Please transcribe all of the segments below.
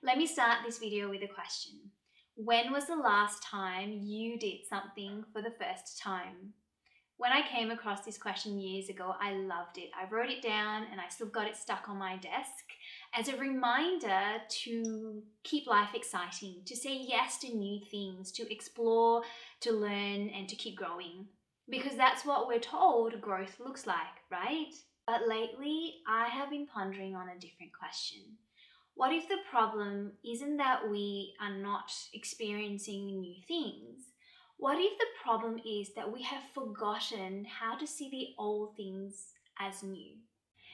Let me start this video with a question. When was the last time you did something for the first time? When I came across this question years ago, I loved it. I wrote it down and I still got it stuck on my desk as a reminder to keep life exciting, to say yes to new things, to explore, to learn, and to keep growing. Because that's what we're told growth looks like, right? But lately, I have been pondering on a different question. What if the problem isn't that we are not experiencing new things? What if the problem is that we have forgotten how to see the old things as new?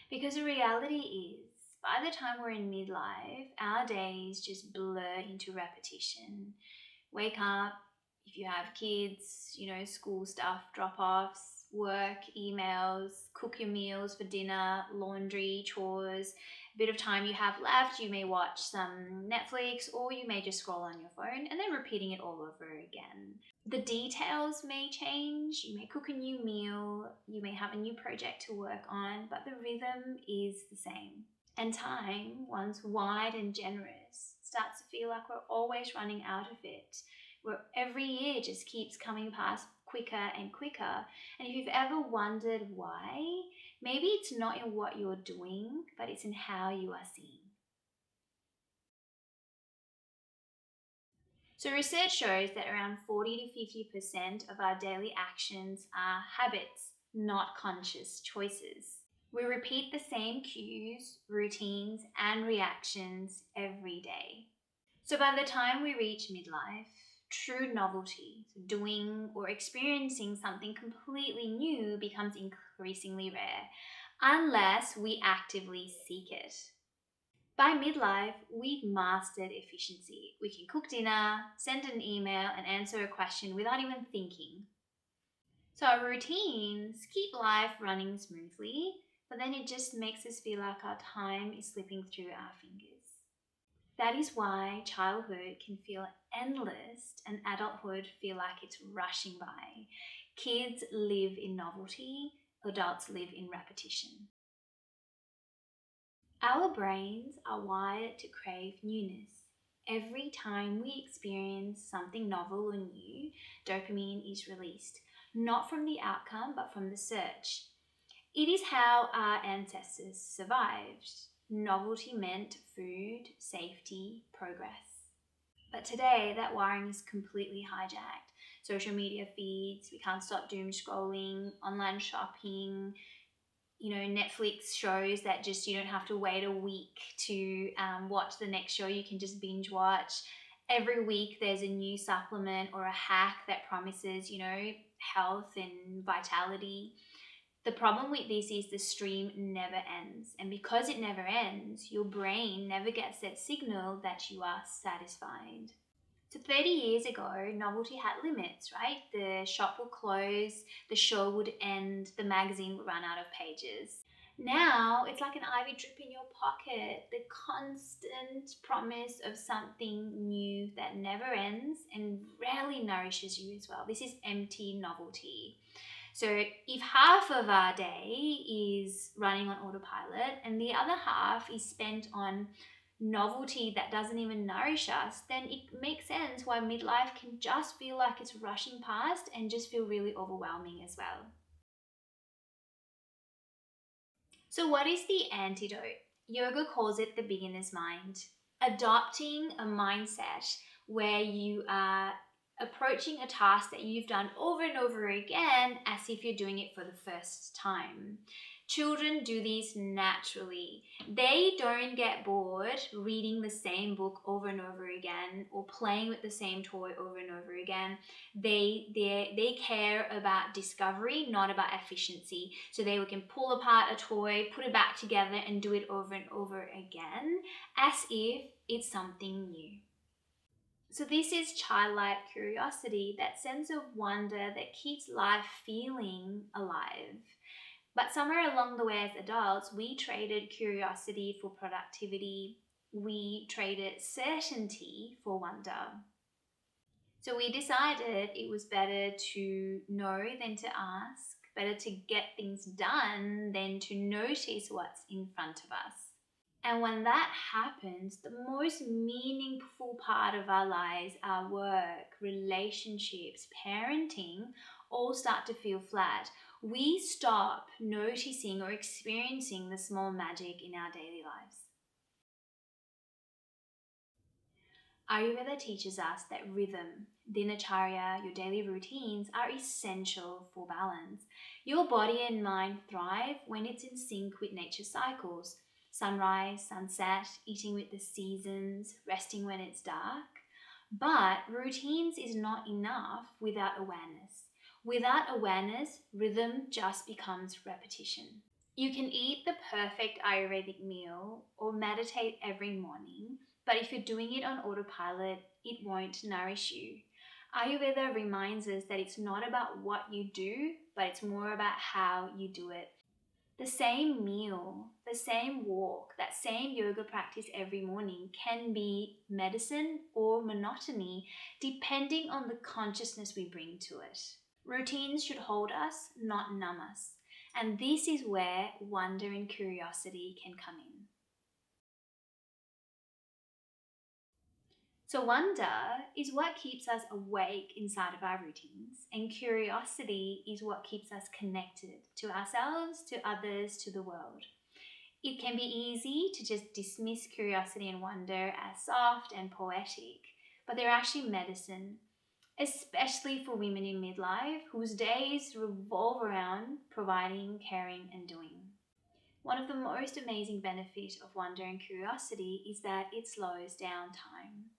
Because the reality is, by the time we're in midlife, our days just blur into repetition. Wake up, if you have kids, school stuff, drop-offs, work, emails, cook your meals for dinner, laundry, chores, a bit of time you have left, you may watch some Netflix or you may just scroll on your phone and then repeating it all over again. The details may change, you may cook a new meal, you may have a new project to work on, but the rhythm is the same. And time, once wide and generous, starts to feel like we're always running out of it, where every year just keeps coming past quicker and quicker. And if you've ever wondered why, maybe it's not in what you're doing, but it's in how you are seeing. So research shows that around 40 to 50% of our daily actions are habits, not conscious choices. We repeat the same cues, routines, and reactions every day. So by the time we reach midlife, true novelty, doing or experiencing something completely new, becomes increasingly rare, unless we actively seek it. By midlife, we've mastered efficiency. We can cook dinner, send an email, and answer a question without even thinking. So our routines keep life running smoothly, but then it just makes us feel like our time is slipping through our fingers. That is why childhood can feel endless and adulthood feel like it's rushing by. Kids live in novelty, adults live in repetition. Our brains are wired to crave newness. Every time we experience something novel or new, dopamine is released, not from the outcome, but from the search. It is how our ancestors survived. Novelty meant food, safety, progress. But today, that wiring is completely hijacked. Social media feeds, we can't stop doom scrolling, online shopping, Netflix shows that just you don't have to wait a week to watch the next show. You can just binge watch. Every week there's a new supplement or a hack that promises, health and vitality. The problem with this is the stream never ends. And because it never ends, your brain never gets that signal that you are satisfied. So 30 years ago, novelty had limits, right? The shop would close, the show would end, the magazine would run out of pages. Now, it's like an IV drip in your pocket, the constant promise of something new that never ends and rarely nourishes you as well. This is empty novelty. So if half of our day is running on autopilot and the other half is spent on novelty that doesn't even nourish us, then it makes sense why midlife can just feel like it's rushing past and just feel really overwhelming as well. So what is the antidote? Yoga calls it the beginner's mind. Adopting a mindset where you are approaching a task that you've done over and over again as if you're doing it for the first time. Children do these naturally. They don't get bored reading the same book over and over again or playing with the same toy over and over again. They care about discovery, not about efficiency. So they can pull apart a toy, put it back together and do it over and over again as if it's something new. So this is childlike curiosity, that sense of wonder that keeps life feeling alive. But somewhere along the way as adults, we traded curiosity for productivity. We traded certainty for wonder. So we decided it was better to know than to ask, better to get things done than to notice what's in front of us. And when that happens, the most meaningful part of our lives, our work, relationships, parenting, all start to feel flat. We stop noticing or experiencing the small magic in our daily lives. Ayurveda teaches us that rhythm, dinacharya, your daily routines are essential for balance. Your body and mind thrive when it's in sync with nature's cycles. Sunrise, sunset, eating with the seasons, resting when it's dark. But routines is not enough without awareness. Without awareness, rhythm just becomes repetition. You can eat the perfect Ayurvedic meal or meditate every morning, but if you're doing it on autopilot, it won't nourish you. Ayurveda reminds us that it's not about what you do, but it's more about how you do it. The same meal, the same walk, that same yoga practice every morning can be medicine or monotony depending on the consciousness we bring to it. Routines should hold us, not numb us. And this is where wonder and curiosity can come in. So, wonder is what keeps us awake inside of our routines, and curiosity is what keeps us connected to ourselves, to others, to the world. It can be easy to just dismiss curiosity and wonder as soft and poetic, but they're actually medicine, especially for women in midlife whose days revolve around providing, caring, and doing. One of the most amazing benefits of wonder and curiosity is that it slows down time.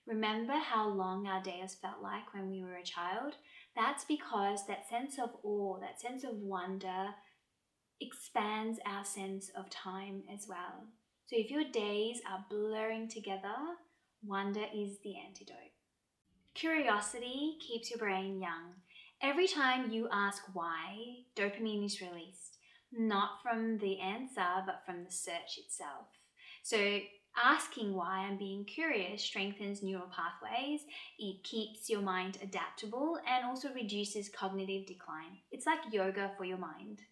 Remember how long our days felt like when we were a child? That's because that sense of awe, that sense of wonder expands our sense of time as well. So if your days are blurring together, wonder is the antidote. Curiosity keeps your brain young. Every time you ask why, dopamine is released, not from the answer, but from the search itself. So asking why and being curious strengthens neural pathways, it keeps your mind adaptable, and also reduces cognitive decline. It's like yoga for your mind.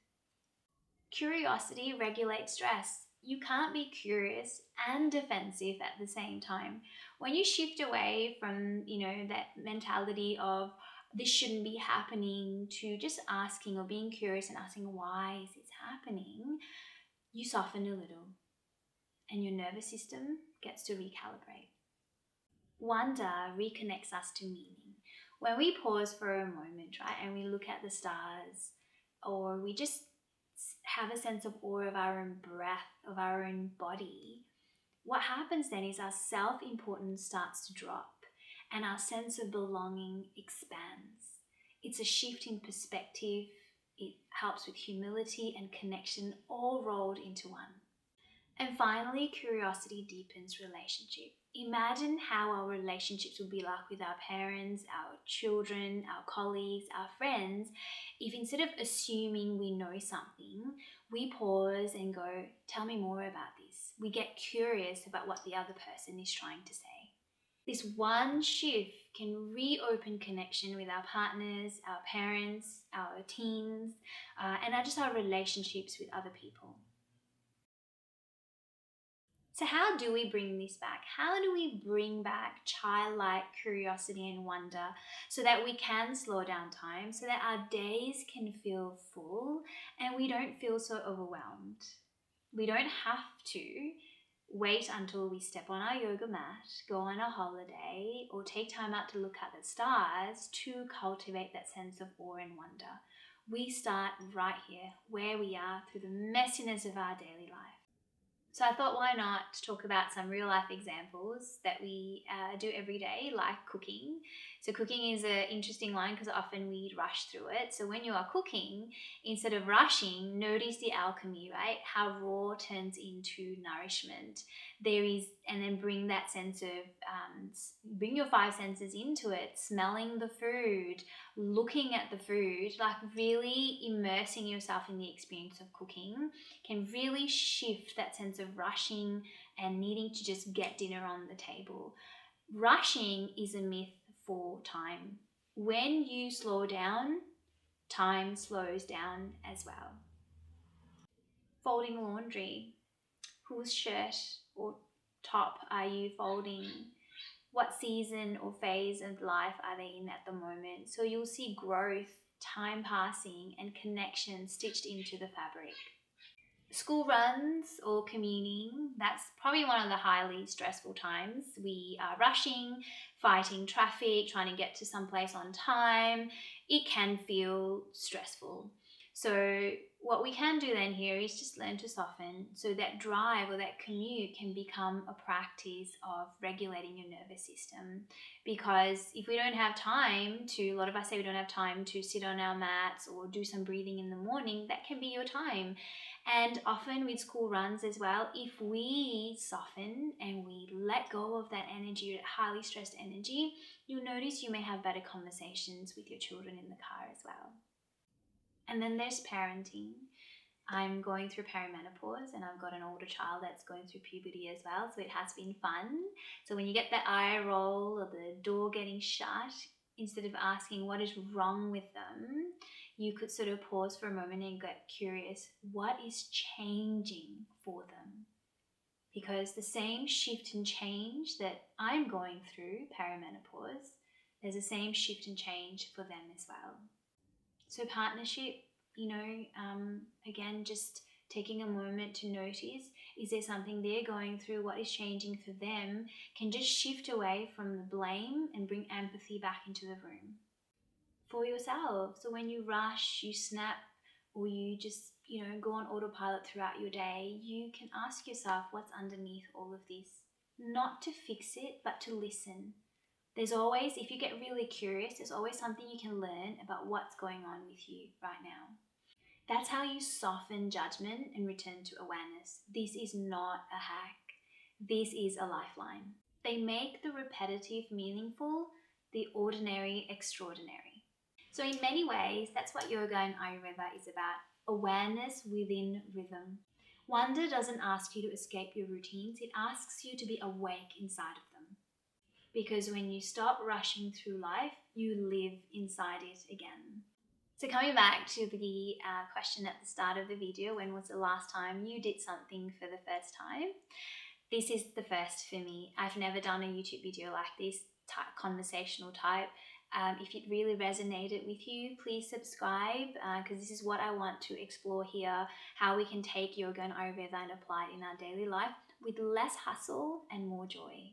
Curiosity regulates stress. You can't be curious and defensive at the same time. When you shift away from, that mentality of this shouldn't be happening to just asking or being curious and asking why is this happening, you soften a little and your nervous system gets to recalibrate. Wonder reconnects us to meaning. When we pause for a moment, right, and we look at the stars, or we just have a sense of awe of our own breath, of our own body, what happens then is our self-importance starts to drop and our sense of belonging expands. It's a shift in perspective. It helps with humility and connection all rolled into one. And finally, curiosity deepens relationship. Imagine how our relationships would be like with our parents, our children, our colleagues, our friends, if instead of assuming we know something, we pause and go, tell me more about this. We get curious about what the other person is trying to say. This one shift can reopen connection with our partners, our parents, our teens, and just our relationships with other people. So how do we bring this back? How do we bring back childlike curiosity and wonder so that we can slow down time, so that our days can feel full and we don't feel so overwhelmed? We don't have to wait until we step on our yoga mat, go on a holiday, or take time out to look at the stars to cultivate that sense of awe and wonder. We start right here, where we are, through the messiness of our daily life. So I thought, why not talk about some real life examples that we do every day, like cooking. So cooking is an interesting one because often we rush through it. So when you are cooking, instead of rushing, notice the alchemy, right? How raw turns into nourishment. And then bring that sense of, bring your five senses into it, smelling the food, looking at the food, like really immersing yourself in the experience of cooking can really shift that sense of rushing and needing to just get dinner on the table. Rushing is a myth for time. When you slow down, time slows down as well. Folding laundry. Whose shirt or top are you folding? What season or phase of life are they in at the moment? So you'll see growth, time passing, and connection stitched into the fabric. School runs or commuting, that's probably one of the highly stressful times. We are rushing, fighting traffic, trying to get to someplace on time. It can feel stressful. So what we can do then here is just learn to soften, so that drive or that commute can become a practice of regulating your nervous system. Because if we don't have time to, a lot of us say we don't have time to sit on our mats or do some breathing in the morning, that can be your time. And often with school runs as well, if we soften and we let go of that energy, that highly stressed energy, you'll notice you may have better conversations with your children in the car as well. And then there's parenting. I'm going through perimenopause and I've got an older child that's going through puberty as well, so it has been fun. So when you get that eye roll or the door getting shut, instead of asking what is wrong with them, you could sort of pause for a moment and get curious, what is changing for them? Because the same shift and change that I'm going through, perimenopause, there's the same shift and change for them as well. So partnership, again, just taking a moment to notice, is there something they're going through, what is changing for them, can just shift away from the blame and bring empathy back into the room. For yourself, so when you rush, you snap, or you just, go on autopilot throughout your day, you can ask yourself what's underneath all of this. Not to fix it, but to listen. There's always, if you get really curious, there's always something you can learn about what's going on with you right now. That's how you soften judgment and return to awareness. This is not a hack. This is a lifeline. They make the repetitive meaningful, the ordinary extraordinary. So in many ways, that's what yoga and Ayurveda is about. Awareness within rhythm. Wonder doesn't ask you to escape your routines. It asks you to be awake inside of them. Because when you stop rushing through life, you live inside it again. So coming back to the question at the start of the video, when was the last time you did something for the first time? This is the first for me. I've never done a YouTube video like this, conversational type. If it really resonated with you, please subscribe, because this is what I want to explore here, how we can take yoga and Ayurveda and apply it in our daily life with less hustle and more joy.